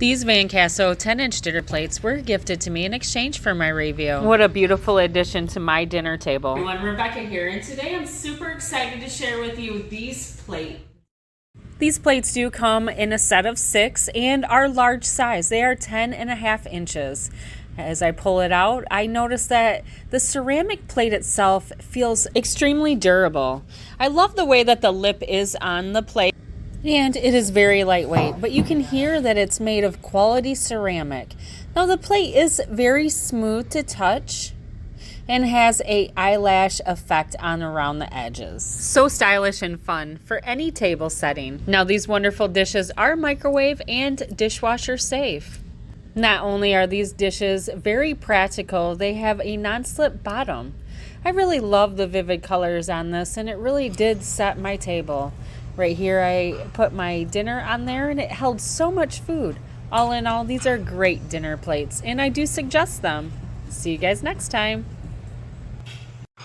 These vancasso 10-inch dinner plates were gifted to me in exchange for my review. What a beautiful addition to my dinner table. Everyone, Rebecca here, and today I'm super excited to share with you these plates. These plates do come in a set of 6 and are large size. They are 10.5 inches. As I pull it out, I notice that the ceramic plate itself feels extremely durable. I love the way that the lip is on the plate, and it is very lightweight, but you can hear that it's made of quality ceramic. Now the plate is very smooth to touch and has a eyelash effect on around the edges. So stylish and fun for any table setting. Now these wonderful dishes are microwave and dishwasher safe. Not only are these dishes very practical, they have a non-slip bottom. I really love the vivid colors on this, and it really did set my table. Right here I put my dinner on there and it held so much food. All in all, these are great dinner plates and I do suggest them. See you guys next time.